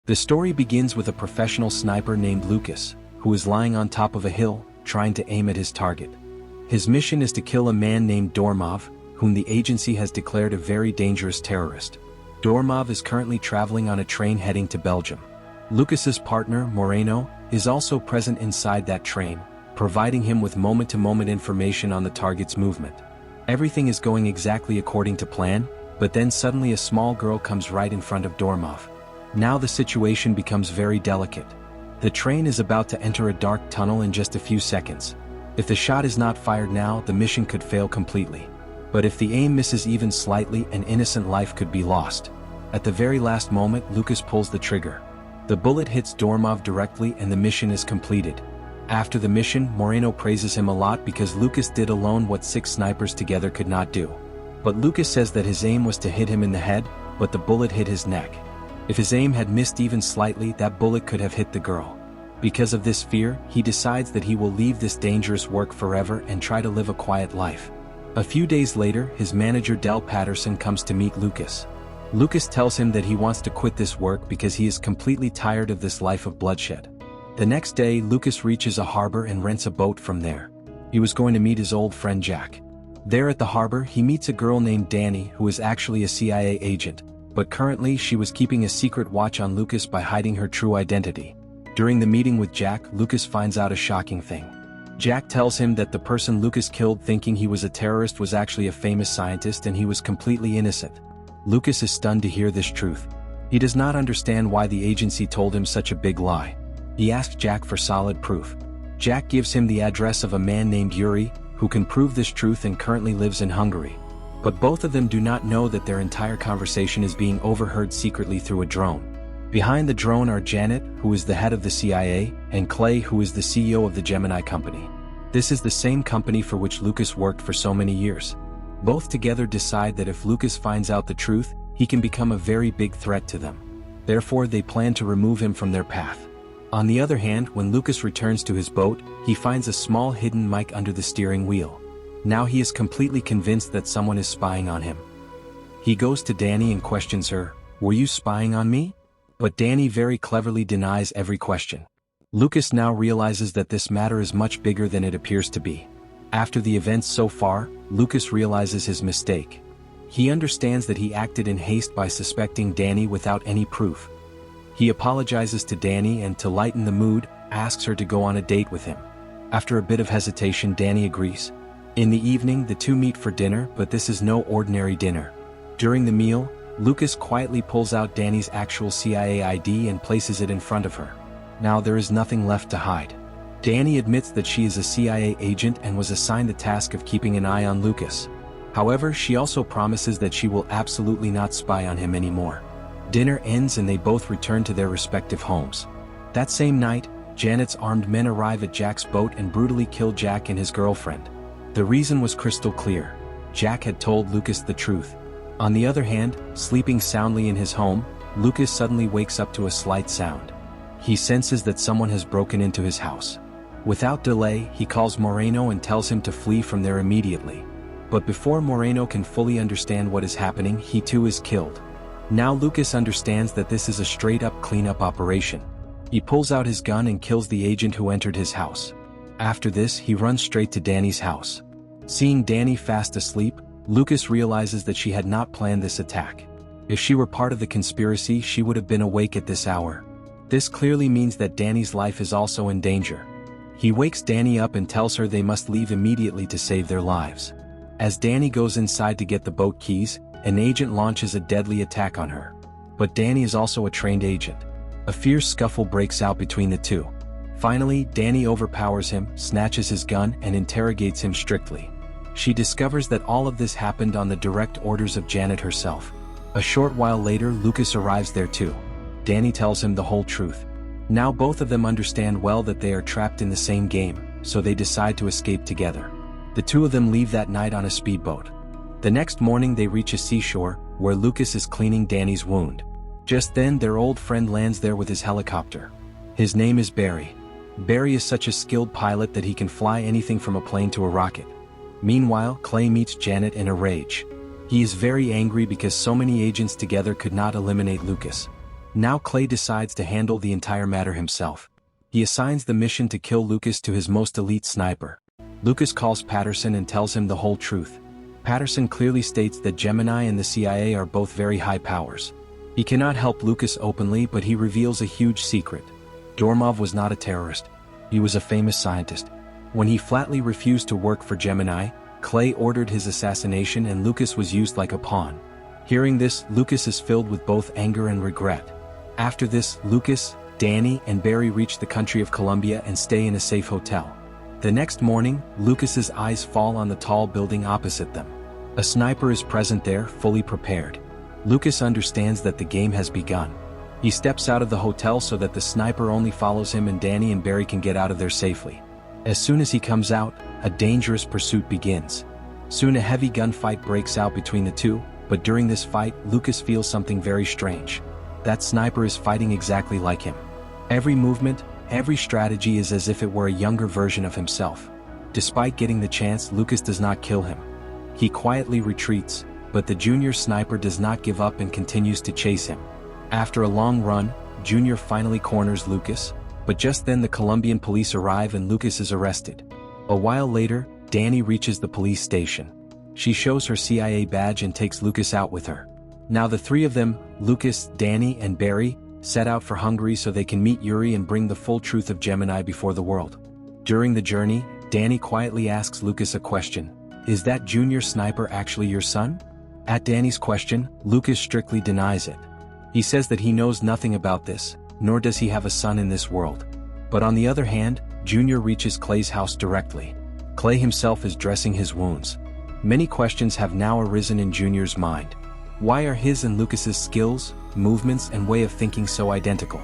The story begins with a professional sniper named Lucas, who is lying on top of a hill, trying to aim at his target. His mission is to kill a man named Dormov, whom the agency has declared a very dangerous terrorist. Dormov is currently traveling on a train heading to Belgium. Lucas's partner, Moreno, is also present inside that train, providing him with moment-to-moment information on the target's movement. Everything is going exactly according to plan, but then suddenly a small girl comes right in front of Dormov. Now the situation becomes very delicate. The train is about to enter a dark tunnel in just a few seconds. If the shot is not fired now, the mission could fail completely. But if the aim misses even slightly, an innocent life could be lost. At the very last moment, Lucas pulls the trigger. The bullet hits Dormov directly and the mission is completed. After the mission, Moreno praises him a lot because Lucas did alone what 6 snipers together could not do. But Lucas says that his aim was to hit him in the head, but the bullet hit his neck. If his aim had missed even slightly, that bullet could have hit the girl. Because of this fear, he decides that he will leave this dangerous work forever and try to live a quiet life. A few days later, his manager Del Patterson comes to meet Lucas. Lucas tells him that he wants to quit this work because he is completely tired of this life of bloodshed. The next day, Lucas reaches a harbor and rents a boat from there. He was going to meet his old friend Jack. There at the harbor, he meets a girl named Danny who is actually a CIA agent, but currently she was keeping a secret watch on Lucas by hiding her true identity. During the meeting with Jack, Lucas finds out a shocking thing. Jack tells him that the person Lucas killed thinking he was a terrorist was actually a famous scientist and he was completely innocent. Lucas is stunned to hear this truth. He does not understand why the agency told him such a big lie. He asks Jack for solid proof. Jack gives him the address of a man named Yuri, who can prove this truth and currently lives in Hungary. But both of them do not know that their entire conversation is being overheard secretly through a drone. Behind the drone are Janet, who is the head of the CIA, and Clay, who is the CEO of the Gemini company. This is the same company for which Lucas worked for so many years. Both together decide that if Lucas finds out the truth, he can become a very big threat to them. Therefore, they plan to remove him from their path. On the other hand, when Lucas returns to his boat, he finds a small hidden mic under the steering wheel. Now he is completely convinced that someone is spying on him. He goes to Danny and questions her, "Were you spying on me?" But Danny very cleverly denies every question. Lucas now realizes that this matter is much bigger than it appears to be. After the events so far, Lucas realizes his mistake. He understands that he acted in haste by suspecting Danny without any proof. He apologizes to Danny and, to lighten the mood, asks her to go on a date with him. After a bit of hesitation, Danny agrees. In the evening, the two meet for dinner, but this is no ordinary dinner. During the meal, Lucas quietly pulls out Danny's actual CIA ID and places it in front of her. Now there is nothing left to hide. Danny admits that she is a CIA agent and was assigned the task of keeping an eye on Lucas. However, she also promises that she will absolutely not spy on him anymore. Dinner ends and they both return to their respective homes. That same night, Janet's armed men arrive at Jack's boat and brutally kill Jack and his girlfriend. The reason was crystal clear. Jack had told Lucas the truth. On the other hand, sleeping soundly in his home, Lucas suddenly wakes up to a slight sound. He senses that someone has broken into his house. Without delay, he calls Moreno and tells him to flee from there immediately. But before Moreno can fully understand what is happening, he too is killed. Now Lucas understands that this is a straight-up cleanup operation. He pulls out his gun and kills the agent who entered his house. After this, he runs straight to Danny's house. Seeing Danny fast asleep, Lucas realizes that she had not planned this attack. If she were part of the conspiracy, she would have been awake at this hour. This clearly means that Danny's life is also in danger. He wakes Danny up and tells her they must leave immediately to save their lives. As Danny goes inside to get the boat keys, an agent launches a deadly attack on her. But Danny is also a trained agent. A fierce scuffle breaks out between the two. Finally, Danny overpowers him, snatches his gun, and interrogates him strictly. She discovers that all of this happened on the direct orders of Janet herself. A short while later, Lucas arrives there too. Danny tells him the whole truth. Now both of them understand well that they are trapped in the same game, so they decide to escape together. The two of them leave that night on a speedboat. The next morning they reach a seashore, where Lucas is cleaning Danny's wound. Just then their old friend lands there with his helicopter. His name is Barry. Barry is such a skilled pilot that he can fly anything from a plane to a rocket. Meanwhile, Clay meets Janet in a rage. He is very angry because so many agents together could not eliminate Lucas. Now Clay decides to handle the entire matter himself. He assigns the mission to kill Lucas to his most elite sniper. Lucas calls Patterson and tells him the whole truth. Patterson clearly states that Gemini and the CIA are both very high powers. He cannot help Lucas openly, but he reveals a huge secret. Dormov was not a terrorist. He was a famous scientist. When he flatly refused to work for Gemini, Clay ordered his assassination and Lucas was used like a pawn. Hearing this, Lucas is filled with both anger and regret. After this, Lucas, Danny, and Barry reach the country of Colombia and stay in a safe hotel. The next morning, Lucas's eyes fall on the tall building opposite them. A sniper is present there, fully prepared. Lucas understands that the game has begun. He steps out of the hotel so that the sniper only follows him and Danny and Barry can get out of there safely. As soon as he comes out, a dangerous pursuit begins. Soon a heavy gunfight breaks out between the two, but during this fight, Lucas feels something very strange. That sniper is fighting exactly like him. Every movement, every strategy is as if it were a younger version of himself. Despite getting the chance, Lucas does not kill him. He quietly retreats, but the junior sniper does not give up and continues to chase him. After a long run, Junior finally corners Lucas, but just then the Colombian police arrive and Lucas is arrested. A while later, Danny reaches the police station. She shows her CIA badge and takes Lucas out with her. Now the three of them, Lucas, Danny, and Barry, set out for Hungary so they can meet Yuri and bring the full truth of Gemini before the world. During the journey, Danny quietly asks Lucas a question. Is that junior sniper actually your son? At Danny's question, Lucas strictly denies it. He says that he knows nothing about this, nor does he have a son in this world. But on the other hand, Junior reaches Clay's house directly. Clay himself is dressing his wounds. Many questions have now arisen in Junior's mind. Why are his and Lucas's skills, movements, and way of thinking so identical?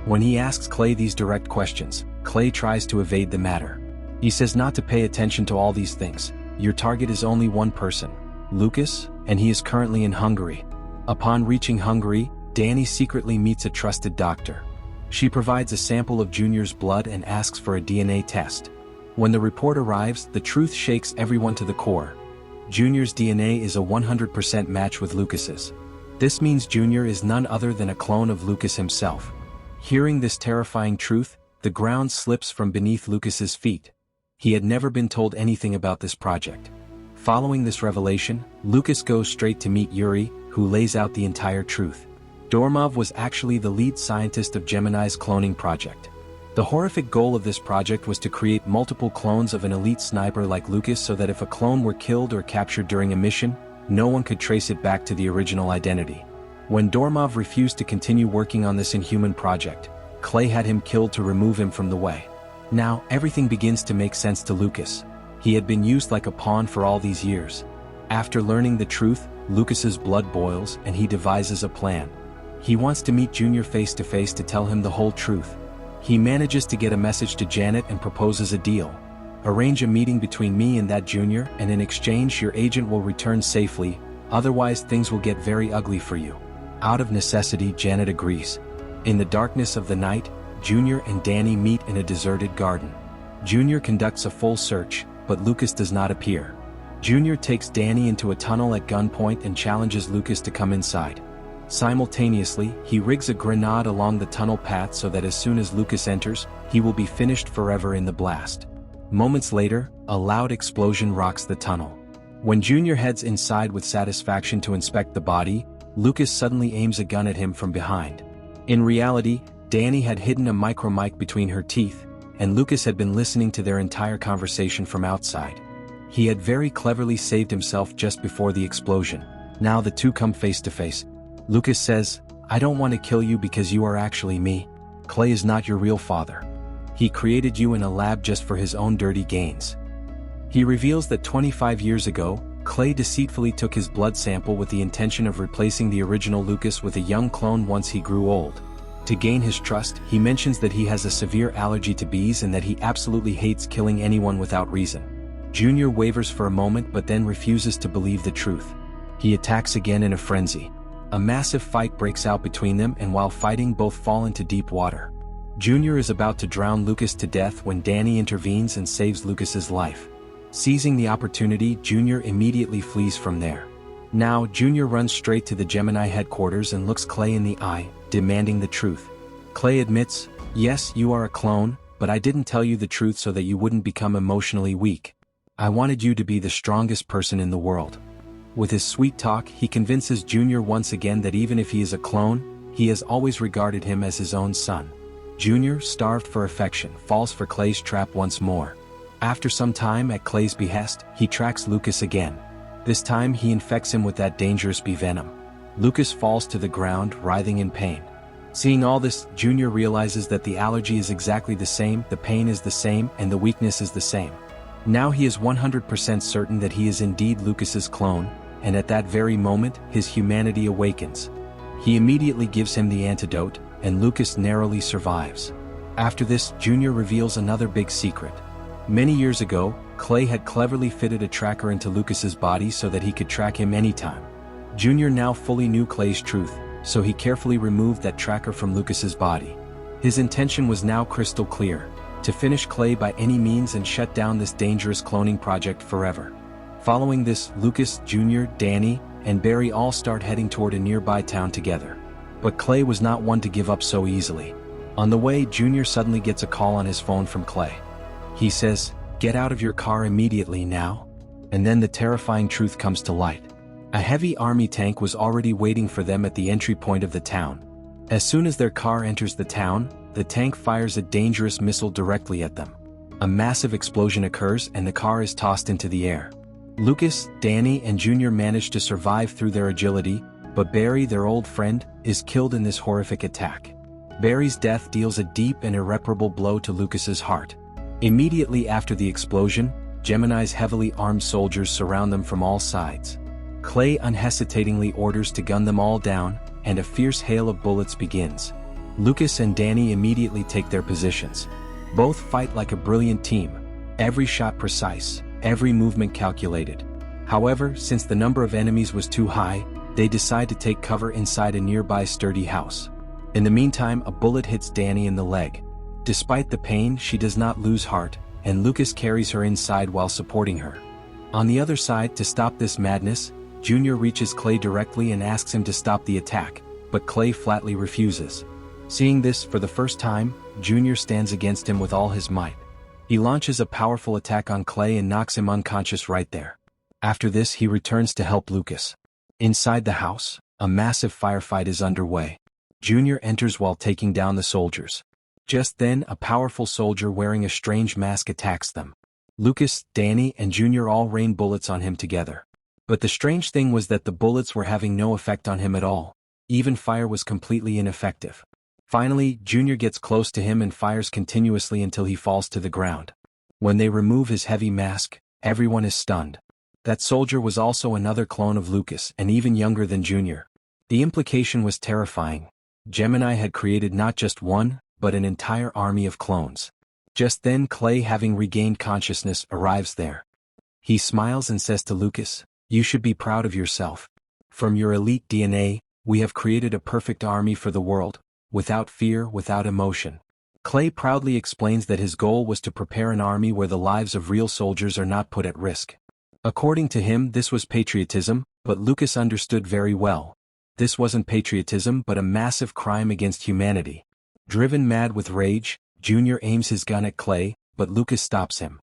When he asks Clay these direct questions, Clay tries to evade the matter. He says not to pay attention to all these things. Your target is only one person, Lucas, and he is currently in Hungary. Upon reaching Hungary, Danny secretly meets a trusted doctor. She provides a sample of Junior's blood and asks for a DNA test. When the report arrives, the truth shakes everyone to the core. Junior's DNA is a 100% match with Lucas's. This means Junior is none other than a clone of Lucas himself. Hearing this terrifying truth, the ground slips from beneath Lucas's feet. He had never been told anything about this project. Following this revelation, Lucas goes straight to meet Yuri, who lays out the entire truth. Dormov was actually the lead scientist of Gemini's cloning project. The horrific goal of this project was to create multiple clones of an elite sniper like Lucas so that if a clone were killed or captured during a mission, no one could trace it back to the original identity. When Dormov refused to continue working on this inhuman project, Clay had him killed to remove him from the way. Now, everything begins to make sense to Lucas. He had been used like a pawn for all these years. After learning the truth, Lucas's blood boils and he devises a plan. He wants to meet Junior face to face to tell him the whole truth. He manages to get a message to Janet and proposes a deal. Arrange a meeting between me and that Junior, and in exchange your agent will return safely, otherwise things will get very ugly for you. Out of necessity, Janet agrees. In the darkness of the night, Junior and Danny meet in a deserted garden. Junior conducts a full search, but Lucas does not appear. Junior takes Danny into a tunnel at gunpoint and challenges Lucas to come inside. Simultaneously, he rigs a grenade along the tunnel path so that as soon as Lucas enters, he will be finished forever in the blast. Moments later, a loud explosion rocks the tunnel. When Junior heads inside with satisfaction to inspect the body, Lucas suddenly aims a gun at him from behind. In reality, Danny had hidden a micro mic between her teeth, and Lucas had been listening to their entire conversation from outside. He had very cleverly saved himself just before the explosion. Now the two come face to face. Lucas says, "I don't want to kill you because you are actually me. Clay is not your real father. He created you in a lab just for his own dirty gains." He reveals that 25 years ago, Clay deceitfully took his blood sample with the intention of replacing the original Lucas with a young clone once he grew old. To gain his trust, he mentions that he has a severe allergy to bees and that he absolutely hates killing anyone without reason. Junior wavers for a moment but then refuses to believe the truth. He attacks again in a frenzy. A massive fight breaks out between them, and while fighting, both fall into deep water. Junior is about to drown Lucas to death when Danny intervenes and saves Lucas's life. Seizing the opportunity, Junior immediately flees from there. Now, Junior runs straight to the Gemini headquarters and looks Clay in the eye, demanding the truth. Clay admits, "Yes, you are a clone, but I didn't tell you the truth so that you wouldn't become emotionally weak. I wanted you to be the strongest person in the world." With his sweet talk, he convinces Junior once again that even if he is a clone, he has always regarded him as his own son. Junior, starved for affection, falls for Clay's trap once more. After some time at Clay's behest, he tracks Lucas again. This time he infects him with that dangerous bee venom. Lucas falls to the ground, writhing in pain. Seeing all this, Junior realizes that the allergy is exactly the same, the pain is the same, and the weakness is the same. Now he is 100% certain that he is indeed Lucas's clone, and at that very moment, his humanity awakens. He immediately gives him the antidote, and Lucas narrowly survives. After this, Junior reveals another big secret. Many years ago, Clay had cleverly fitted a tracker into Lucas's body so that he could track him anytime. Junior now fully knew Clay's truth, so he carefully removed that tracker from Lucas's body. His intention was now crystal clear: to finish Clay by any means and shut down this dangerous cloning project forever. Following this, Lucas, Junior, Danny, and Barry all start heading toward a nearby town together. But Clay was not one to give up so easily. On the way, Junior suddenly gets a call on his phone from Clay. He says, "Get out of your car immediately now." And then the terrifying truth comes to light. A heavy army tank was already waiting for them at the entry point of the town. As soon as their car enters the town, the tank fires a dangerous missile directly at them. A massive explosion occurs and the car is tossed into the air. Lucas, Danny, and Junior manage to survive through their agility, but Barry, their old friend, is killed in this horrific attack. Barry's death deals a deep and irreparable blow to Lucas's heart. Immediately after the explosion, Gemini's heavily armed soldiers surround them from all sides. Clay unhesitatingly orders to gun them all down, and a fierce hail of bullets begins. Lucas and Danny immediately take their positions. Both fight like a brilliant team, every shot precise, every movement calculated. However, since the number of enemies was too high, they decide to take cover inside a nearby sturdy house. In the meantime, a bullet hits Danny in the leg. Despite the pain, she does not lose heart, and Lucas carries her inside while supporting her. On the other side, to stop this madness, Junior reaches Clay directly and asks him to stop the attack, but Clay flatly refuses. Seeing this for the first time, Junior stands against him with all his might. He launches a powerful attack on Clay and knocks him unconscious right there. After this, he returns to help Lucas. Inside the house, a massive firefight is underway. Junior enters while taking down the soldiers. Just then, a powerful soldier wearing a strange mask attacks them. Lucas, Danny, and Junior all rain bullets on him together. But the strange thing was that the bullets were having no effect on him at all. Even fire was completely ineffective. Finally, Junior gets close to him and fires continuously until he falls to the ground. When they remove his heavy mask, everyone is stunned. That soldier was also another clone of Lucas and even younger than Junior. The implication was terrifying. Gemini had created not just one, but an entire army of clones. Just then, Clay, having regained consciousness, arrives there. He smiles and says to Lucas, "You should be proud of yourself. From your elite DNA, we have created a perfect army for the world, without fear, without emotion." Clay proudly explains that his goal was to prepare an army where the lives of real soldiers are not put at risk. According to him, this was patriotism, but Lucas understood very well. This wasn't patriotism but a massive crime against humanity. Driven mad with rage, Junior aims his gun at Clay, but Lucas stops him.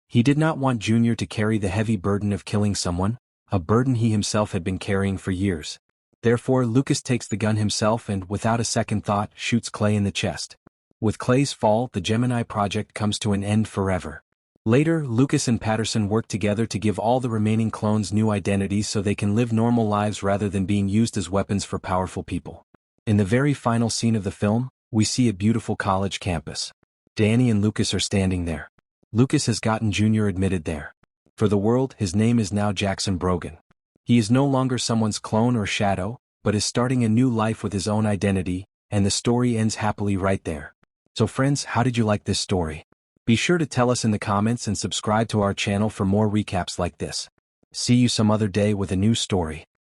He did not want Junior to carry the heavy burden of killing someone, a burden he himself had been carrying for years. Therefore, Lucas takes the gun himself and, without a second thought, shoots Clay in the chest. With Clay's fall, the Gemini project comes to an end forever. Later, Lucas and Patterson work together to give all the remaining clones new identities so they can live normal lives rather than being used as weapons for powerful people. In the very final scene of the film, we see a beautiful college campus. Danny and Lucas are standing there. Lucas has gotten Junior admitted there. For the world, his name is now Jackson Brogan. He is no longer someone's clone or shadow, but is starting a new life with his own identity, and the story ends happily right there. So friends, how did you like this story? Be sure to tell us in the comments and subscribe to our channel for more recaps like this. See you some other day with a new story.